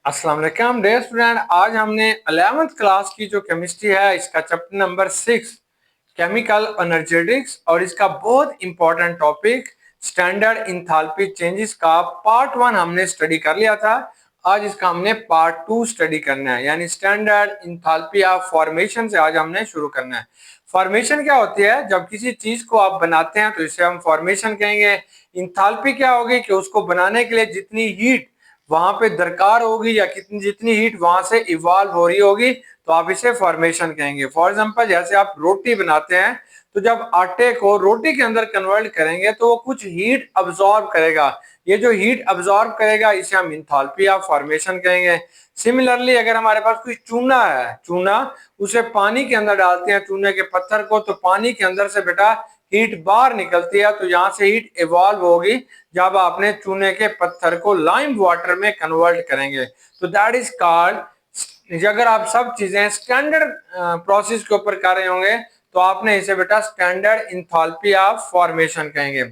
अस्सलाम वालेकुम dear student. आज हमने 11th क्लास की जो केमिस्ट्री है इसका चैप्टर नंबर 6 केमिकल एनर्जेटिक्स और इसका बहुत important topic standard enthalpy changes का पार्ट 1 हमने स्टडी कर लिया था। आज इसका हमने पार्ट 2 स्टडी करना है, यानी स्टैंडर्ड इंथैल्पी ऑफ फॉर्मेशन से आज हमने शुरू करना है। फॉर्मेशन क्या होती है? जब किसी चीज को आप बनाते हैं तो इसे हम फॉर्मेशन कहेंगे। इंथैल्पी क्या होगी कि उसको बनाने के लिए जितनी हीट वहां पे दरकार होगी या कितनी जितनी हीट वहां से इवॉल्व हो रही होगी तो आप इसे फॉर्मेशन कहेंगे। फॉर एग्जांपल जैसे आप रोटी बनाते हैं तो जब आटे को रोटी के अंदर कन्वर्ट करेंगे तो वो कुछ हीट अब्सॉर्ब करेगा। ये जो हीट अब्सॉर्ब करेगा इसे हम इंथैल्पी ऑफ फॉर्मेशन कहेंगे। सिमिलरली अगर हमारे पास कोई चूना है, चूना उसे पानी के अंदर डालते हैं, चूने के पत्थर को, तो पानी के अंदर से बेटा हीट बाहर निकलती है, तो यहाँ से हीट इवॉल्व होगी जब आपने चूने के पत्थर को लाइम वाटर में कन्वर्ट करेंगे। तो दैट इज कॉल्ड, अगर आप सब चीजें स्टैंडर्ड प्रोसेस के ऊपर कर रहे होंगे तो आपने इसे बेटा स्टैंडर्ड इंथैल्पी ऑफ फॉर्मेशन कहेंगे।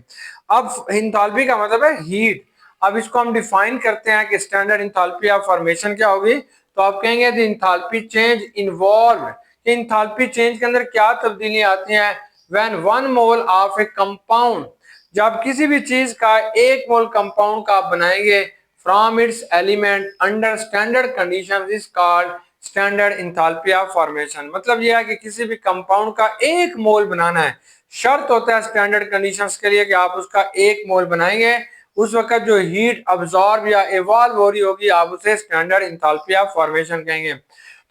अब इंथैल्पी का मतलब है हीट। अब इसको हम डिफाइन करते हैं कि स्टैंडर्ड इंथैल्पी ऑफ फॉर्मेशन क्या होगी। तो आप कहेंगे the enthalpy change involve, enthalpy change के अंदर क्या तब्दीलियां आती हैं। When 1 mole of A compound, जब किसी भी चीज का 1 मोल कंपाउंड का आप बनाएंगे from its element under standard conditions is called standard enthalpy of formation. मतलब यह है कि किसी भी कंपाउंड का 1 मोल बनाना है। शर्त होता है स्टैंडर्ड कंडीशंस के लिए कि आप उसका 1 मोल बनाएंगे, उस वक्त जो हीट अब्सॉर्ब या इवॉल्व हो रही होगी आप उसे स्टैंडर्ड इंथैल्पी ऑफ फॉर्मेशन कहेंगे।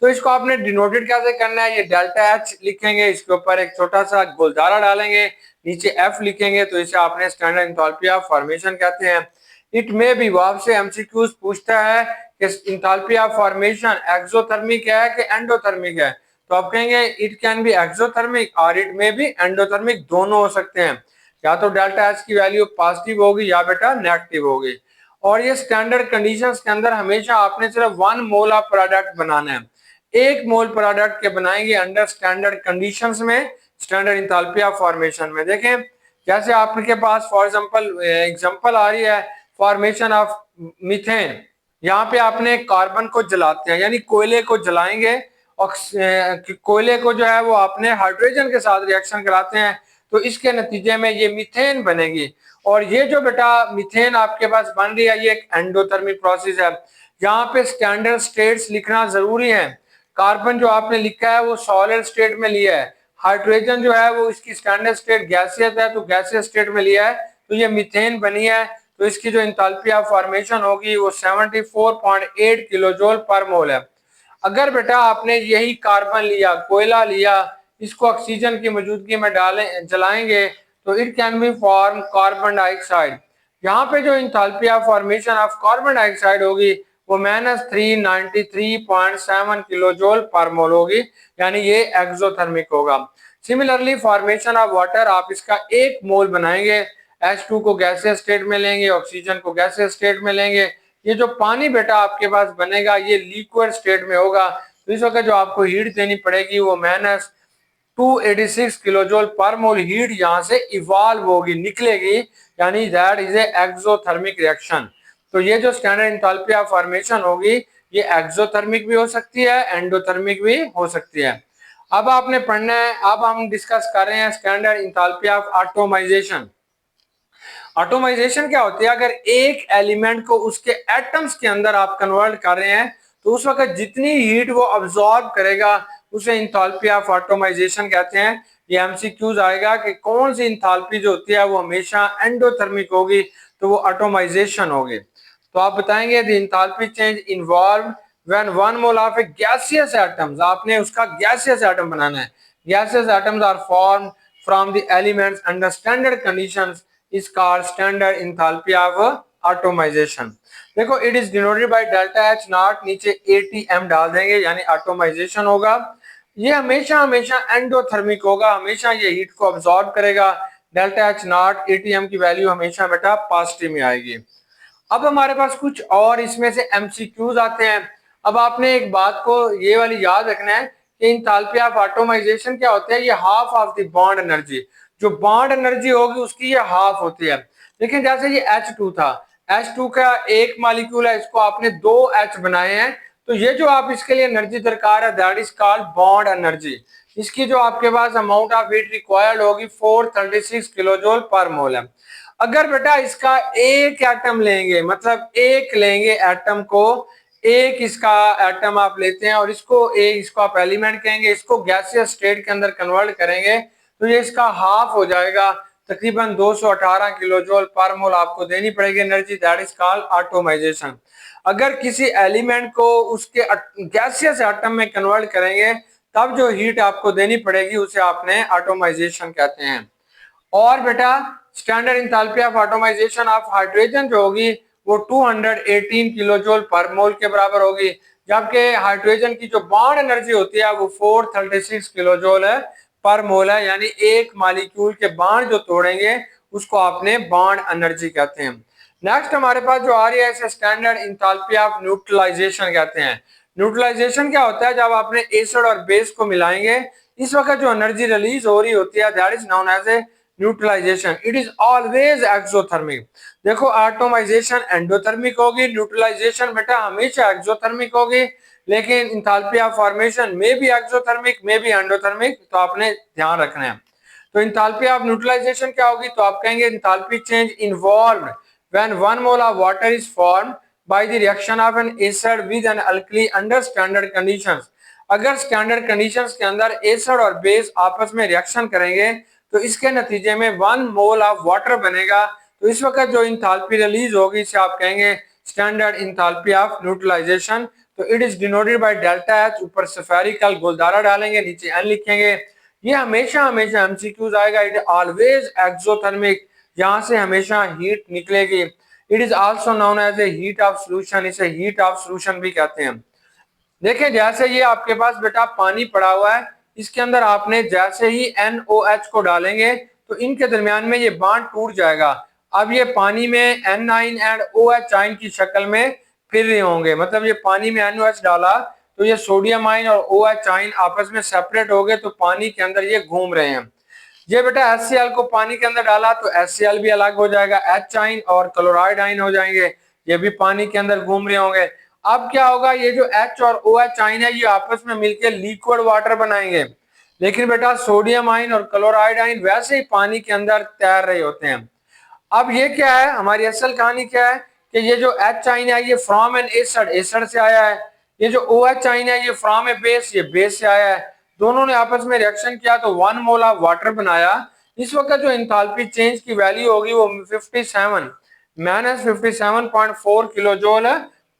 तो इसको आपने डिनोटेड कैसे करना है, ये डेल्टा एच लिखेंगे, इसके ऊपर एक छोटा सा गोलधारा डालेंगे, नीचे एफ लिखेंगे, तो इसे आपने स्टैंडर्ड इंथैल्पी ऑफ फॉर्मेशन कहते हैं। इट में भी वो आपसे एमसीक्यूज पूछता है कि इंथैल्पी ऑफ फॉर्मेशन एक्सोथर्मिक है कि एंडोथर्मिक है। तो आप कहेंगे इट कैन बी एक्सोथर्मिक और इट में भी एंडोथर्मिक, दोनों हो सकते हैं। या तो डेल्टा एच की वैल्यू पॉजिटिव होगी या बेटा नेगेटिव होगी। और ये स्टैंडर्ड कंडीशंस के अंदर हमेशा आपने सिर्फ 1 मोल ऑफ प्रोडक्ट बनाना है। 1 मोल प्रोडक्ट के बनाएंगे अंडर स्टैंडर्ड कंडीशंस में, स्टैंडर्ड इंथैल्पी ऑफ फॉर्मेशन में। देखें जैसे आपके पास फॉर एग्जांपल आ रही है फॉर्मेशन ऑफ मीथेन। यहाँ पे आपने कार्बन को जलाते हैं, यानी कोयले को जलाएंगे और कोयले को जो है वो आपने हाइड्रोजन के साथ रिएक्शन कराते हैं, तो इसके नतीजे में ये मीथेन बनेगी। और ये जो बेटा मीथेन आपके पास बन रही है ये एक एंडोथर्मिक प्रोसेस है। यहाँ पे स्टैंडर्ड स्टेट्स लिखना जरूरी है। कार्बन जो आपने लिखा है वो सॉलिड स्टेट में लिया है, हाइड्रोजन जो है वो इसकी स्टैंडर्ड स्टेट गैसियस है तो गैसियस स्टेट में लिया है, तो ये मीथेन बनी है। तो इसकी जो इंथैल्पी ऑफ फॉर्मेशन होगी वो 74.8 किलोजूल पर मोल है। अगर बेटा आपने यही कार्बन लिया, कोयला लिया, इसको ऑक्सीजन की मौजूदगी में डालें जलाएंगे तो it can be form carbon dioxide. यहाँ पे जो enthalpy of formation of carbon dioxide होगी वो -393.7 किलोजूल पर मोल होगी, यानी ये एक्सोथर्मिक होगा। सिमिलरली फॉर्मेशन ऑफ वाटर, आप इसका 1 मोल बनाएंगे, H2 को गैसियस स्टेट में लेंगे, ऑक्सीजन को गैसियस स्टेट में लेंगे, ये जो पानी बेटा आपके पास बनेगा ये लिक्विड स्टेट में होगा। तो इस वक्त जो आपको हीट देनी पड़ेगी वो -286 किलोजूल पर मोल हीट यहाँ से इवॉल्व होगी, निकलेगी, यानी that is a exothermic reaction. तो ये जो स्टैंडर्ड इंथैल्पी ऑफ फॉर्मेशन होगी ये एक्सोथर्मिक भी हो सकती है, एंडोथर्मिक भी हो सकती है। अब आपने पढ़ना है, अब हम डिस्कस कर रहे हैं स्टैंडर्ड इंथैल्पी ऑफ एटॉमाइजेशन। एटॉमाइजेशन क्या होती है? अगर एक एलिमेंट को उसके एटम्स के अंदर आप कन्वर्ट कर रहे हैं तो उस वक्त जितनी हीट वो अब्सॉर्ब करेगा उसे इंथैल्पी ऑफ एटॉमाइजेशन कहते हैं। ये एमसीक्यूज आएगा कि कौन सी इंथैल्पी जो होती है वो हमेशा एंडोथर्मिक होगी, तो वो एटॉमाइजेशन होगी। तो आप बताएंगे the enthalpy change involve when 1 mole of a gaseous atoms, आपने उसका गैसियस एटम बनाना है। Gaseous atoms are formed from the elements under standard conditions is called standard enthalpy of atomization। देखो it is denoted by delta H naught, नीचे ATM डाल देंगे यानी atomisation होगा। ये हमेशा हमेशा एंडोथर्मिक होगा, हमेशा ये हीट को अब्सॉर्ब करेगा। डेल्टा एच नॉट एटीएम की वैल्यू हमेशा बेटा पॉजिटिव में आएगी। अब हमारे पास कुछ और इसमें से एमसीक्यूज आते हैं। अब आपने एक बात को ये वाली याद रखना है कि इंथैल्पी ऑफ एटॉमाइजेशन क्या होता है, ये half of the bond energy, जो बॉन्ड एनर्जी होगी उसकी ये हाफ होती है। लेकिन जैसे ये H2 था, H2 का एक मॉलिक्यूल है, इसको आपने 2 H बनाए हैं, तो ये जो आप इसके लिए एनर्जी दरकार है that is called bond energy. इसकी जो आपके पास अमाउंट ऑफ हीट रिक्वायर्ड होगी 436 किलो जूल पर मोल है। अगर बेटा इसका एक एटम लेंगे, मतलब एक लेंगे एटम को, एक इसका एटम आप लेते हैं और इसको आप एलिमेंट कहेंगे, इसको गैसियस स्टेट के अंदर कन्वर्ट करेंगे तो ये इसका हाफ हो जाएगा, तकरीबन 218 किलो जूल पर मोल आपको देनी पड़ेगी energy, that is called atomisation. अगर किसी एलिमेंट को उसके गैसियस एटम में कन्वर्ट करेंगे तब जो हीट आपको देनी पड़ेगी उसे आपने एटोमाइजेशन कहते हैं। और बेटा standard enthalpy of atomization of hydrogen जो होगी वो 218 किलो जूल पर मोल के बराबर होगी, जबकि हाइड्रोजन की जो बॉन्ड एनर्जी होती है वो 436 किलो जूल है पर मोल है, यानी एक मॉलिक्यूल के बॉन्ड जो तोड़ेंगे उसको आपने बॉन्ड एनर्जी कहते हैं। नेक्स्ट हमारे पास जो आ रही है इसे स्टैंडर्ड इंथैल्पी ऑफ न्यूट्रलाइजेशन कहते हैं। न्यूट्रलाइजेशन क्या होता है, जब आपने एसिड और बेस को मिलाएंगे इस वक्त जो एनर्जी रिलीज हो रही होती है that is known as a neutralisation. It is always exothermic. देखो एटोमाइजेशन एंडोथर्मिक होगी, न्यूट्रलाइजेशन बेटा हमेशा एक्सोथर्मिक होगी, लेकिन इंथैल्पी ऑफ फॉर्मेशन में भी एक्सोथर्मिक में भी एंडोथर्मिक, तो आपने ध्यान रखना है। तो इंथैल्पी ऑफ न्यूट्रलाइजेशन क्या होगी, तो आप कहेंगे enthalpy change involved when 1 mole of water is formed by the reaction of an acid with an alkali under standard conditions. अगर स्टैंडर्ड कंडीशंस के अंदर एसिड और बेस आपस में रिएक्शन करेंगे तो इसके नतीजे में 1 मोल ऑफ वाटर बनेगा, तो इस वक्त जो इंथैल्पी रिलीज होगी इसे आप कहेंगे स्टैंडर्ड इंथैल्पी ऑफ न्यूट्रलाइजेशन। तो it is denoted by delta H, ऊपर स्फेरिकल गोलदारा डालेंगे, नीचे एन लिखेंगे। ये हमेशा हमेशा एमसीक्यूज आएगा। इट ऑलवेज एक्सोथर्मिक, यहां से हमेशा हीट निकलेगी। It is also known as a heat of solution, इसे हीट ऑफ सॉल्यूशन भी कहते हैं। देखिए जैसे ये आपके पास बेटा पानी पड़ा हुआ है, इसके अंदर आपने जैसे ही NOH को डालेंगे तो इनके दरमियान में ये बॉन्ड टूट जाएगा। अब ये पानी में N9 एंड OH आयन की शक्ल में फिर रहे होंगे, मतलब ये पानी में NOH डाला तो ये सोडियम आयन और OH आयन आपस में सेपरेट हो गए, तो पानी के अंदर ये घूम रहे हैं। ये बेटा HCl को पानी के अंदर डाला तो HCl भी अलग हो जाएगा, H आयन और क्लोराइड आयन हो जाएंगे, ये भी पानी के अंदर घूम रहे होंगे। अब क्या होगा, ये जो H और OH आयन है ये आपस में मिलकर लिक्विड वाटर बनाएंगे, लेकिन बेटा सोडियम आयन और क्लोराइड आयन वैसे ही पानी के अंदर तैर रहे होते हैं। अब ये क्या है, हमारी असल कहानी क्या है कि ये जो H आयन है ये फ्रॉम एन एसिड, एसिड से आया है, ये जो OH आयन है ये फ्रॉम ए बेस, ये बेस से आया है। दोनों ने आपस में रिएक्शन किया तो 1 मोल ऑफ वाटर बनाया। इस वक्त जो इंथैल्पी चेंज की वैल्यू होगी वो 57 माइनस 57.4 किलो जूल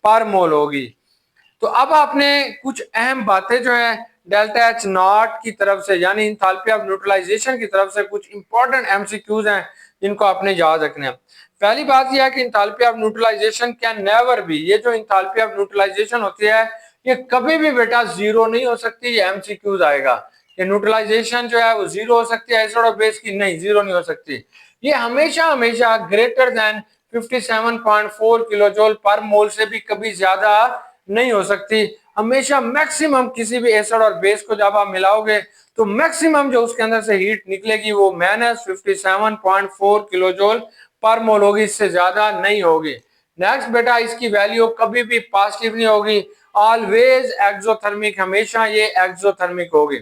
पर मोल होगी। तो अब आपने कुछ अहम बातें जो है डेल्टा एच नॉट की तरफ से यानी इंथैल्पी ऑफ न्यूट्रलाइजेशन की तरफ से कुछ इंपॉर्टेंट एमसीक्यूज हैं जिनको आपने याद रखना है। पहली बात यह है कि enthalpy of neutralisation can never be, ये जो इंथैल्पी ऑफ न्यूट्रलाइजेशन होती है ये कभी भी बेटा जीरो नहीं हो सकती। ये एमसीक्यूज आएगा कि न्यूट्रलाइजेशन जो है वो जीरो हो सकती है एसिड और बेस की, नहीं जीरो नहीं हो सकती। ये हमेशा हमेशा ग्रेटर देन 57.4 किलो जूल पर मोल से भी कभी ज्यादा नहीं हो सकती। हमेशा मैक्सिमम किसी भी एसिड और बेस को जब आप मिलाओगे तो मैक्सिमम जो उसके अंदर से हीट निकलेगी वो माइनस 57.4 किलो जूल पर मोल होगी, इससे ज्यादा नहीं होगी। नेक्स्ट बेटा इसकी वैल्यू कभी भी पॉजिटिव नहीं होगी, ऑलवेज एक्सोथर्मिक, हमेशा ये एक्सोथर्मिक होगी।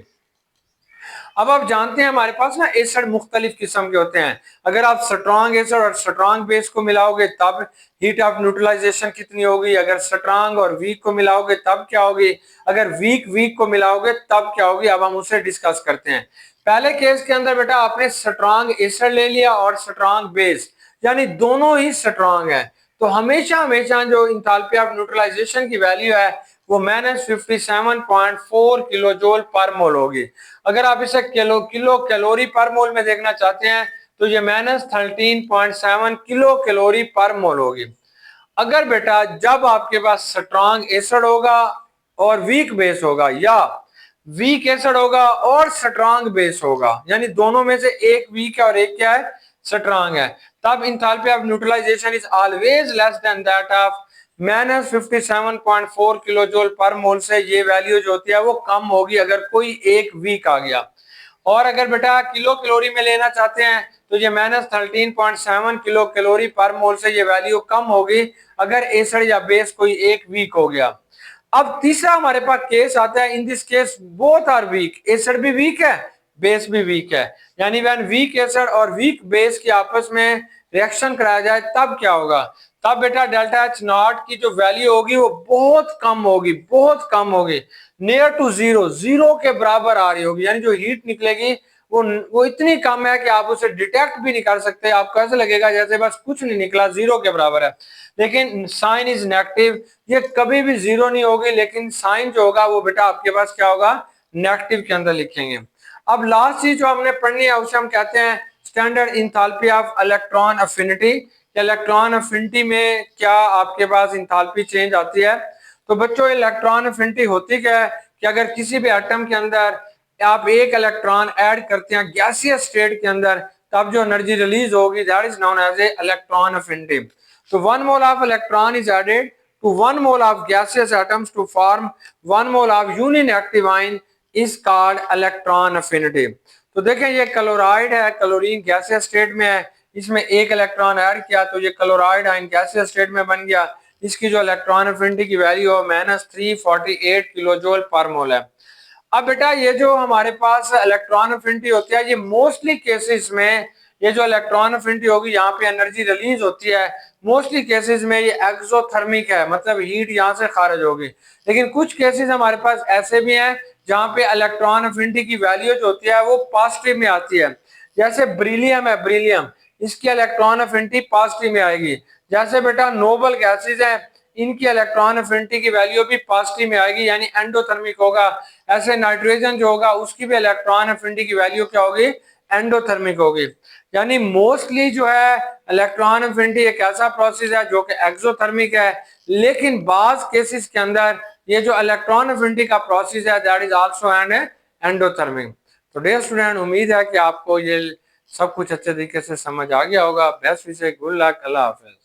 अब आप जानते हैं हमारे पास ना एसिड मुख्तलिफ किस्म के होते हैं। अगर आप स्ट्रॉन्ग एसिड और स्ट्रॉन्ग बेस को मिलाओगे तब हीट ऑफ न्यूट्रलाइजेशन कितनी होगी, अगर स्ट्रॉन्ग और वीक को मिलाओगे तब क्या होगी, अगर वीक वीक को मिलाओगे तब क्या होगी, अब हम उसे डिस्कस करते हैं। पहले केस के अंदर बेटा आपने स्ट्रॉन्ग एसिड ले लिया और स्ट्रॉन्ग बेस, यानी दोनों ही स्ट्रॉन्ग है, तो हमेशा हमेशा जो इंथैल्पी ऑफ न्यूट्रलाइजेशन की वैल्यू है वो माइनस 57.4 किलो जूल पर मोल होगी। अगर आप इसे किलो कैलोरी पर मोल में देखना चाहते हैं तो ये माइनस 13.7 किलो कैलोरी पर मोल होगी। अगर बेटा जब आपके पास स्ट्रॉन्ग एसिड होगा और वीक बेस होगा, या वीक एसिड होगा और स्ट्रॉन्ग बेस होगा, यानी दोनों में से एक वीक है और एक क्या है, स्ट्रॉन्ग है, तब enthalpy of neutralization is always less than that of minus 57.4 kilo joule पर मोल से ये वैल्यू जो होती है वो कम होगी अगर कोई एक वीक आ गया। और अगर बेटा किलो कैलोरी में लेना चाहते हैं तो ये -13.7 किलो कैलोरी पर मोल से ये वैल्यू कम होगी अगर एसिड या बेस कोई एक वीक हो गया। अब तीसरा हमारे पास केस आता है, in this case both are weak, acid भी वीक है, बेस भी वीक है, यानी व्हेन वीक एसिड और वीक बेस की आपस में रिएक्शन कराया जाए तब क्या होगा, तब बेटा डेल्टा एच नॉट की जो वैल्यू होगी वो बहुत कम होगी, बहुत कम होगी, नियर टू जीरो, जीरो के बराबर आ रही होगी, यानी जो हीट निकलेगी वो इतनी कम है कि आप उसे डिटेक्ट भी नहीं कर सकते, आपको ऐसा लगेगा जैसे बस कुछ नहीं निकला, जीरो के बराबर है। लेकिन साइन इज नेगेटिव, ये कभी भी जीरो नहीं होगी, लेकिन साइन जो होगा वो बेटा आपके पास क्या होगा, नेगेटिव के अंदर लिखेंगे। अब लास्ट चीज जो हमने पढ़नी है उसे हम कहते हैं standard enthalpy of electron affinity. Electron affinity में क्या आपके पास इंथैल्पी चेंज आती है। तो बच्चों इलेक्ट्रॉन अफिनिटी होती क्या है कि अगर किसी भी एटम के अंदर आप एक इलेक्ट्रॉन ऐड करते हैं गैसियस स्टेट के अंदर, तब जो एनर्जी रिलीज होगी that is known as a electron affinity. So 1 mole of electron is added to 1 mole of gaseous atoms to form 1 mole of union-active ion is called electron affinity। तो देखें ये chloride है, chlorine gaseous state में है, इसमें एक electron add किया तो ये क्लोराइड आयन गैसियस स्टेट में बन गया, इसकी जो इलेक्ट्रॉन अफिनिटी की वैल्यू है -348 किलो जूल पर मोल है। अब बेटा ये जो हमारे पास इलेक्ट्रॉन अफिनिटी होती है, ये मोस्टली केसेस में ये जो इलेक्ट्रॉन अफिनिटी होगी यहाँ पे एनर्जी रिलीज होती है, मोस्टली केसेस में ये एक्सोथर्मिक है, मतलब हीट यहाँ से खारिज होगी। लेकिन कुछ केसेस हमारे पास ऐसे भी हैं जहाँ पे इलेक्ट्रॉन अफिनिटी की वैल्यू जो होती है वो पॉजिटिव में आती है, जैसे ब्रिलियम है, ब्रिलियम इसकी इलेक्ट्रॉन अफिनिटी पॉजिटिव में आएगी। जैसे बेटा नोबल गैसेज हैं, इनकी इलेक्ट्रॉन अफिनिटी की वैल्यू भी पॉजिटिव में आएगी, यानी एंडोथर्मिक होगा। ऐसे नाइट्रोजन जो होगा उसकी भी इलेक्ट्रॉन अफिनिटी की वैल्यू क्या होगी, एंडोथर्मिक होगी। यानी मोस्टली जो है इलेक्ट्रॉन अफिनिटी एक ऐसा प्रोसेस है जो कि एक्सोथर्मिक है, लेकिन बाज केसेस के अंदर ये जो इलेक्ट्रॉन अफिनिटी का प्रोसेस है that is also an endothermic. तो डियर स्टूडेंट, उम्मीद है कि आपको ये सब कुछ अच्छे तरीके से समझ आ गया होगा। बेस्ट विशेष, गुड लक, अल्लाह हाफिज।